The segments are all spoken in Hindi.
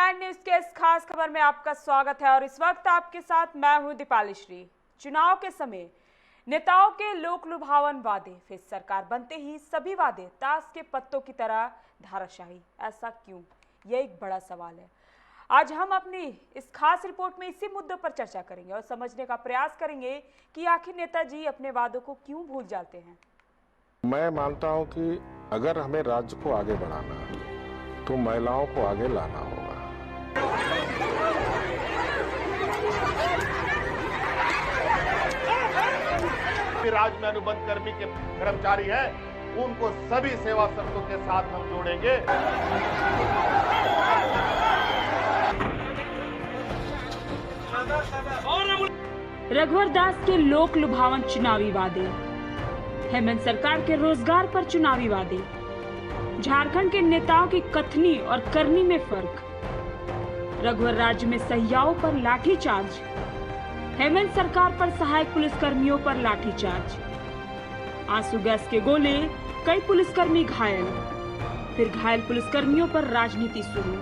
9 न्यूज के इस खास खबर में आपका स्वागत है और इस वक्त आपके साथ मैं हूं दीपाली श्री। चुनाव के समय नेताओं के लोक लुभावन वादे, फिर सरकार बनते ही सभी वादे ताश के पत्तों की तरह धाराशाही। ऐसा क्यों? यह एक बड़ा सवाल है। आज हम अपनी इस खास रिपोर्ट में इसी मुद्दे पर चर्चा करेंगे और समझने का प्रयास करेंगे कि आखिर नेताजी अपने वादों को क्यों भूल जाते हैं। मैं मानता हूं कि अगर हमें राज्य को आगे बढ़ाना है तो महिलाओं को आगे लाना होगा। राज्य में अनुबंध कर्मी के कर्मचारी हैं, उनको सभी सेवा शर्तों के साथ हम जोड़ेंगे। रघुवर दास के लोक लुभावन चुनावी वादे, हेमंत सरकार के रोजगार पर चुनावी वादे, झारखंड के नेताओं की कथनी और करनी में फर्क, रघुवर राज्य में सहियाओं पर लाठीचार्ज, हेमंत सरकार पर सहायक पुलिसकर्मियों पर लाठीचार्ज, आंसू गैस के गोले, कई पुलिसकर्मी घायल, फिर घायल पुलिसकर्मियों पर राजनीति शुरू,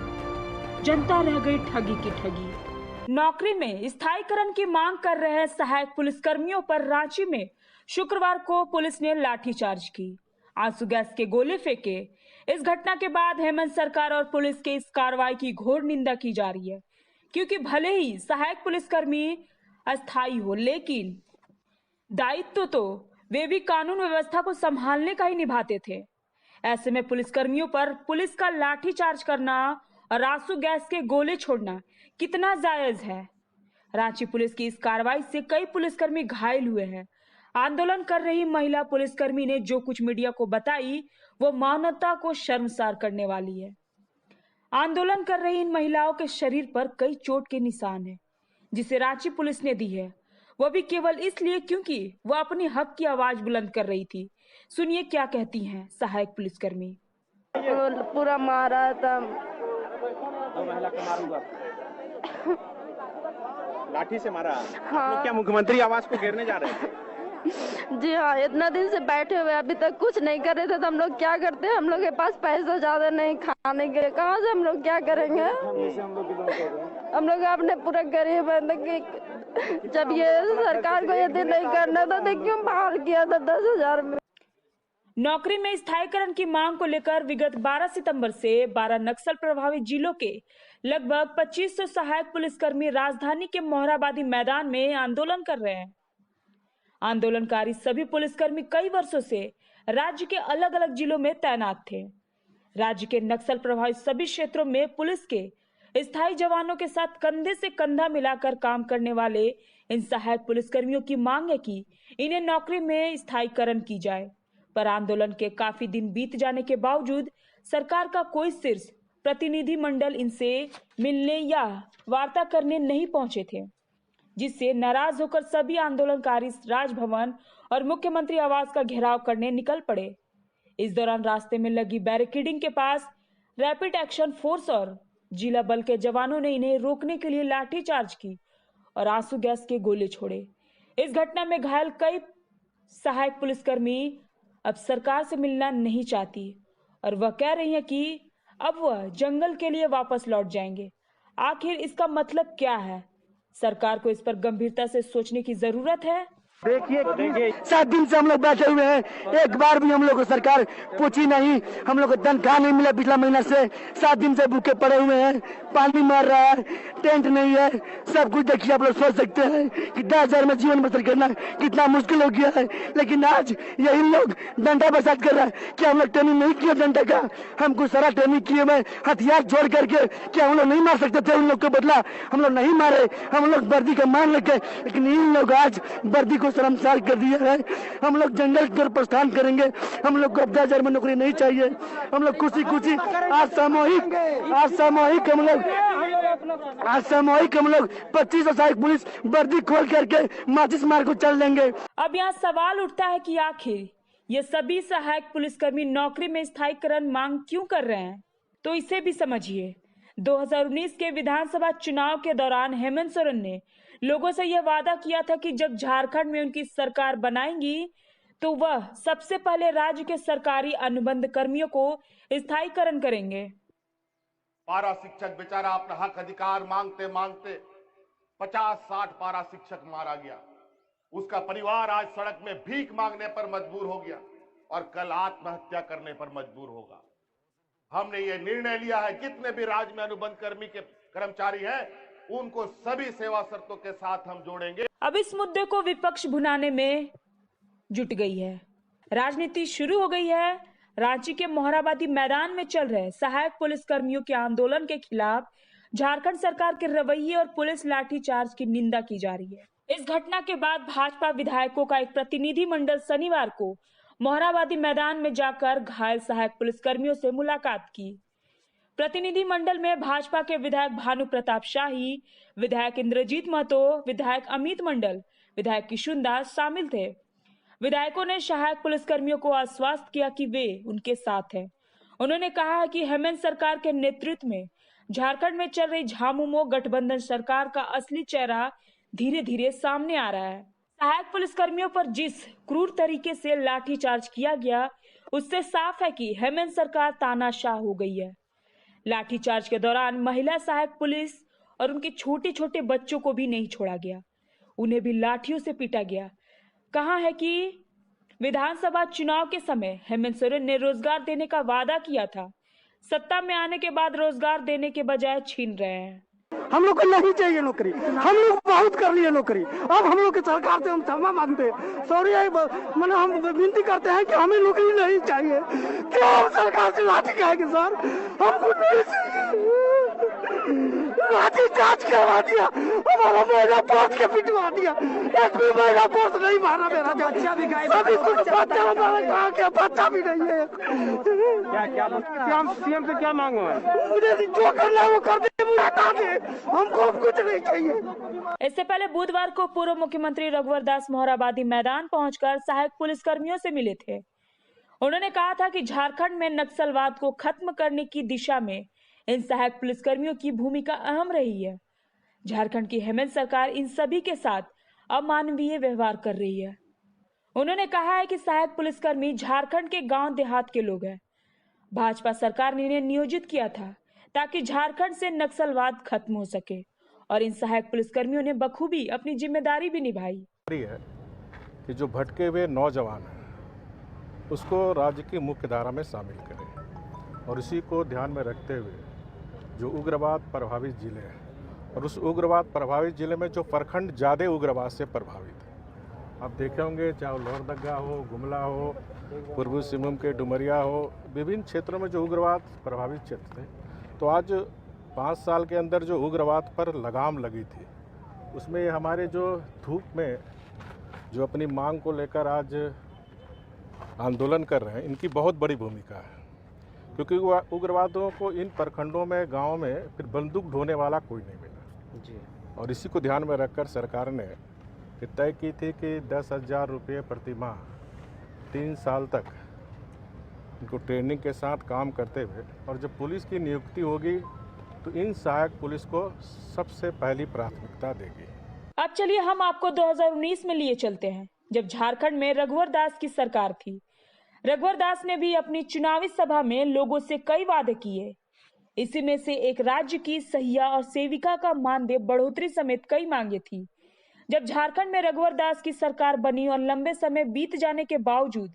जनता रह गई ठगी की ठगी। नौकरी में स्थायीकरण की मांग कर रहे सहायक पुलिसकर्मियों पर रांची में शुक्रवार को पुलिस ने लाठीचार्ज की, आंसू गैस के गोले फेंके। इस घटना के बाद हेमंत सरकार और पुलिस के इस कार्रवाई की घोर निंदा की जा रही है, क्योंकि भले ही सहायक पुलिसकर्मी अस्थायी हो, लेकिन दायित्व तो वे भी कानून व्यवस्था को संभालने का ही निभाते थे। ऐसे में पुलिसकर्मियों पर पुलिस का लाठीचार्ज करना और आंसू गैस के गोले छोड़ना कितना जायज है। रांची पुलिस की इस कार्रवाई से कई पुलिसकर्मी घायल हुए हैं। आंदोलन कर रही महिला पुलिसकर्मी ने जो कुछ मीडिया को बताई वो मानवता को शर्मसार करने वाली है। आंदोलन कर रही इन महिलाओं के शरीर पर कई चोट के निशान हैं, जिसे रांची पुलिस ने दी है, वो भी केवल इसलिए क्योंकि वो अपनी हक की आवाज बुलंद कर रही थी। सुनिए क्या कहती हैं सहायक पुलिसकर्मी। पूरा मारा था। महिला को मारूंगा। लाठी से मारा? हाँ। लोग क्या मुख्यमंत्री आवास को घेरने जा रहे थे? जी हाँ, इतना दिन से बैठे हुए अभी तक कुछ नहीं कर रहे थे, तो हम लोग क्या करते हैं? हम लोग के पास पैसा ज्यादा नहीं खाने के लिए, कहाँ से हम लोग क्या करेंगे? हम लोग अपने पूरा गरीब है। जब ये सरकार को यदि नहीं करना था तो क्यों बहाल किया था 10,000 में? नौकरी में स्थायीकरण की मांग को लेकर विगत 12 सितंबर से 12 नक्सल प्रभावित जिलों के लगभग 2500 सहायक पुलिसकर्मी राजधानी के मोहराबादी मैदान में आंदोलन कर रहे हैं। आंदोलनकारी सभी पुलिसकर्मी कई वर्षों से राज्य के अलग अलग जिलों में तैनात थे। राज्य के नक्सल प्रभावित सभी क्षेत्रों में पुलिस के स्थायी जवानों के साथ कंधे से कंधा मिलाकर काम करने वाले इन सहायक पुलिसकर्मियों की मांग है कि इन्हें नौकरी में स्थायीकरण की जाए, पर आंदोलन के काफी दिन बीत जाने के बावजूद सरकार का कोई शीर्ष प्रतिनिधि मंडल इनसे मिलने या वार्ता करने नहीं पहुंचे थे, जिससे नाराज होकर सभी आंदोलनकारी राजभवन और मुख्यमंत्री आवास का घेराव करने निकल पड़े। इस दौरान रास्ते में लगी बैरिकेडिंग के पास रैपिड एक्शन फोर्स और जिला बल के जवानों ने इन्हें रोकने के लिए लाठीचार्ज की और आंसू गैस के गोले छोड़े। इस घटना में घायल कई सहायक पुलिसकर्मी अब सरकार से मिलना नहीं चाहती और वह कह रही है कि अब वह जंगल के लिए वापस लौट जाएंगे। आखिर इसका मतलब क्या है? सरकार को इस पर गंभीरता से सोचने की जरूरत है। देखिए 7 दिन से हम लोग बैठे हुए हैं, एक बार भी हम लोग को सरकार पूछी नहीं। हम लोग को तनख्वाह नहीं मिला पिछला महीना से, 7 दिन से भूखे पड़े हुए हैं, पानी मार रहा है, टेंट नहीं है, सब कुछ। देखिए आप लोग सोच सकते हैं कि 10,000 में जीवन बसर करना कितना मुश्किल हो गया है। लेकिन आज यही लोग डंडा बरसात कर रहा है। क्या हम लोग ट्रेनिंग नहीं किया डंडा का? हमको सारा ट्रेनिंग किए हुए हथियार जोड़ करके क्या हम लोग नहीं मार सकते थे? उन लोग को बदला हम लोग नहीं मारे, हम लोग वर्दी का मान रखे, लेकिन इन लोग आज वर्दी को शर्मसार कर दिया है। हम लोग जंगल की ओर प्रस्थान करेंगे। हम लोग को 10,000 में नौकरी नहीं चाहिए। हम लोग खुशी आज सामूहिक हम लोग 25 सहायक पुलिस वर्दी खोल करके माचिस मार को चल देंगे। अब यहाँ सवाल उठता है कि आखिर ये सभी सहायक पुलिसकर्मी नौकरी में स्थायीकरण मांग क्यों कर रहे हैं? तो इसे भी समझिए। 2019 के विधानसभा चुनाव के दौरान हेमंत सोरेन ने लोगों से यह वादा किया था कि जब झारखंड में उनकी सरकार बनाएंगी तो वह सबसे पहले राज्य के सरकारी अनुबंध कर्मियों को स्थायीकरण करेंगे। पारा शिक्षक बेचारा अपना हक अधिकार मांगते मांगते 50-60 पारा शिक्षक मारा गया। उसका परिवार आज सड़क में भीख मांगने पर मजबूर हो गया और कल आत्महत्या करने पर मजबूर होगा। हमने ये निर्णय लिया है, जितने भी राज्य में अनुबंध कर्मी के कर्मचारी हैं, उनको सभी सेवा शर्तों के साथ हम जोड़ेंगे। अब इस मुद्दे को विपक्ष भुनाने में जुट गई है। राजनीति शुरू हो गई है। रांची के मोहराबादी मैदान में चल रहे सहायक पुलिस कर्मियों के आंदोलन के खिलाफ झारखंड सरकार के रवैये और पुलिस लाठीचार्ज की निंदा की जा रही है। इस घटना के बाद भाजपा विधायकों का एक प्रतिनिधि मंडल शनिवार को मोहराबादी मैदान में जाकर घायल सहायक पुलिस कर्मियों से मुलाकात की। प्रतिनिधि मंडल में भाजपा के विधायक भानु प्रताप शाही, विधायक इंद्रजीत महतो, विधायक अमित मंडल, विधायक किशुन दास शामिल थे। विधायकों ने सहायक पुलिसकर्मियों को आश्वस्त किया कि वे उनके साथ हैं। उन्होंने कहा है कि हेमंत सरकार के नेतृत्व में झारखंड में चल रही झामुमो गठबंधन सरकार का असली चेहरा धीरे धीरे सामने आ रहा है। सहायक पुलिसकर्मियों पर जिस क्रूर तरीके से लाठीचार्ज किया गया, उससे साफ है कि हेमंत सरकार तानाशाह हो गई है। लाठीचार्ज के दौरान महिला सहायक पुलिस और उनके छोटे छोटे बच्चों को भी नहीं छोड़ा गया, उन्हें भी लाठियों से पीटा गया। कहा है कि विधानसभा चुनाव के समय हेमंत सोरेन ने रोजगार देने का वादा किया था, सत्ता में आने के बाद रोजगार देने के बजाय छीन रहे हैं। हम लोग को नहीं चाहिए नौकरी, हम लोग बहुत कर लिए नौकरी। अब हम लोग की सरकार से हम क्षमा मांगते हैं, सॉरी मैंने हम विनती करते हैं कि हमें नौकरी नहीं चाहिए। क्यों हम सरकार से लाठी खाएंगे सर? हमको नहीं चाहिए। लाठी चार्ज करवा दिया, हमारा महिला पोस्ट के पिटवा दिया, एक भी महिला पोस्ट नहीं मारा मेरा बच्चा भी गायब, अभी कुछ बच्चा हमारा कहाँ गया? बच्चा भी नहीं है। क्या सीएम से क्या मांगो है? मुझे जो करना है वो कर दे, मुझे हटा दे, हमको कुछ नहीं चाहिए। इससे पहले बुधवार को पूर्व मुख्यमंत्री रघुवर दास मोहराबादी मैदान पहुंचकर सहायक पुलिसकर्मियों से मिले थे। उन्होंने कहा था कि झारखंड में नक्सलवाद को खत्म करने की दिशा में इन सहायक पुलिसकर्मियों की भूमिका अहम रही है। झारखंड की हेमंत सरकार इन सभी के साथ अमानवीय व्यवहार कर रही है। उन्होंने कहा है कि सहायक पुलिसकर्मी झारखंड के गांव देहात के लोग हैं। भाजपा सरकार ने इन्हें नियोजित किया था ताकि झारखंड से नक्सलवाद खत्म हो सके और इन सहायक पुलिसकर्मियों ने बखूबी अपनी जिम्मेदारी भी निभाई है कि जो भटके हुए नौजवान हैं उसको राज्य की मुख्य धारा में शामिल करें और इसी को ध्यान में रखते हुए जो उग्रवाद प्रभावित जिले हैं और उस उग्रवाद प्रभावित जिले में जो प्रखंड ज़्यादा उग्रवाद से प्रभावित है, आप देखे होंगे चाहे लोहरदगा हो, गुमला हो, पूर्वी सिंहभूम के डुमरिया हो, विभिन्न क्षेत्रों में जो उग्रवाद प्रभावित क्षेत्र थे, तो आज 5 साल के अंदर जो उग्रवाद पर लगाम लगी थी, उसमें हमारे जो धूप में जो अपनी मांग को लेकर आज आंदोलन कर रहे हैं, इनकी बहुत बड़ी भूमिका है। क्योंकि उग्रवादियों को इन प्रखंडों में, गांव में फिर बंदूक ढोने वाला कोई नहीं मिला जी। और इसी को ध्यान में रखकर सरकार ने तय की थी कि 10,000 रुपये प्रति माह 3 साल तक इनको ट्रेनिंग के साथ काम करते हुए, और जब पुलिस की नियुक्ति होगी तो इन सहायक पुलिस को सबसे पहली प्राथमिकता देगी। अब चलिए हम आपको 2019 में लिए चलते हैं, जब झारखंड में रघुवर दास की सरकार थी। रघुवर दास ने भी अपनी चुनावी सभा में लोगों से कई वादे किए। इसी में से एक राज्य की सहिया और सेविका का मानदेय बढ़ोतरी समेत कई मांगे थी। जब झारखंड में रघुवर दास की सरकार बनी और लंबे समय बीत जाने के बावजूद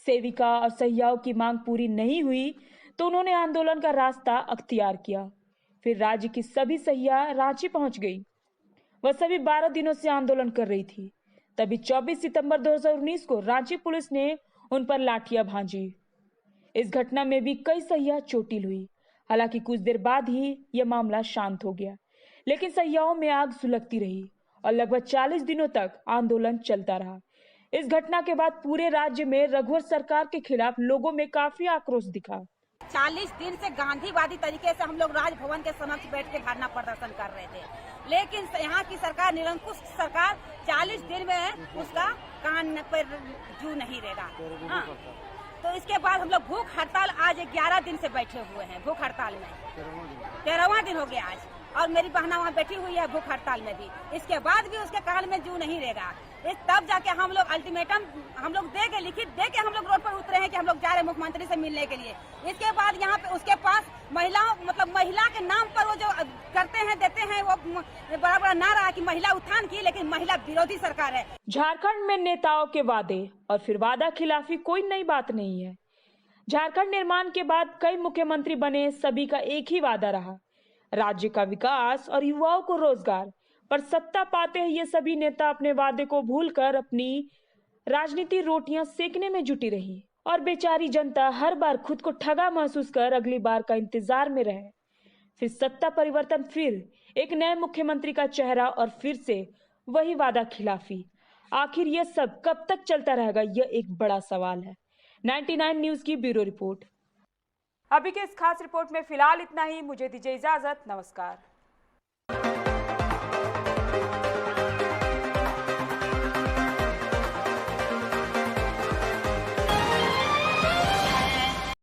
सेविका और सहियाओं की मांग पूरी नहीं हुई, तो उन्होंने आंदोलन का रास्ता अख्तियार किया। फिर राज्य की सभी सहिया रांची पहुंच गई। वह सभी 12 दिनों से आंदोलन कर रही थी। तभी 24 सितंबर 2019 को रांची पुलिस ने उन पर लाठियां भांजी। इस घटना में भी कई सहिया चोटिल हुई। हालांकि कुछ देर बाद ही यह मामला शांत हो गया, लेकिन सहियाओं में आग सुलगती रही और लगभग 40 दिनों तक आंदोलन चलता रहा। इस घटना के बाद पूरे राज्य में रघुवर सरकार के खिलाफ लोगों में काफी आक्रोश दिखा। 40 दिन से गांधीवादी तरीके से हम लोग राजभवन के समक्ष बैठ के धरना प्रदर्शन कर रहे थे, लेकिन यहाँ की सरकार, निरंकुश सरकार, 40 दिन में उसका कान पर जू नहीं रहेगा। हाँ, तो इसके बाद हम लोग भूख हड़ताल आज 11 दिन से बैठे हुए हैं। भूख हड़ताल में 13वां दिन हो गया आज। और मेरी बहना वहाँ बैठी हुई है भूख हड़ताल में भी। इसके बाद भी उसके काल में जू नहीं रहेगा। इस तब जाके हम लोग अल्टीमेटम हम लोग दे के लिखित दे के हम लोग रोड पर उतरे हैं कि हम लोग जा रहे हैं मुख्यमंत्री से मिलने के लिए। इसके बाद यहाँ पे उसके पास महिलाओं मतलब महिला के नाम पर वो जो करते हैं देते हैं वो बड़ा बड़ा नारा कि महिला उत्थान की, लेकिन महिला विरोधी सरकार है। झारखंड में नेताओं के वादे और फिर वादा खिलाफी कोई नई बात नहीं है। झारखंड निर्माण के बाद कई मुख्यमंत्री बने, सभी का एक ही वादा रहा, राज्य का विकास और युवाओं को रोजगार। पर सत्ता पाते ही ये सभी नेता अपने वादे को भूलकर अपनी राजनीति रोटियां सेकने में जुटी रही और बेचारी जनता हर बार खुद को ठगा महसूस कर अगली बार का इंतजार में रहे। फिर सत्ता परिवर्तन, फिर एक नए मुख्यमंत्री का चेहरा और फिर से वही वादा खिलाफी। आखिर यह सब कब तक चलता रहेगा, यह एक बड़ा सवाल है। 99 न्यूज की ब्यूरो रिपोर्ट। अभी के इस खास रिपोर्ट में फिलहाल इतना ही। मुझे दीजिए इजाजत। नमस्कार।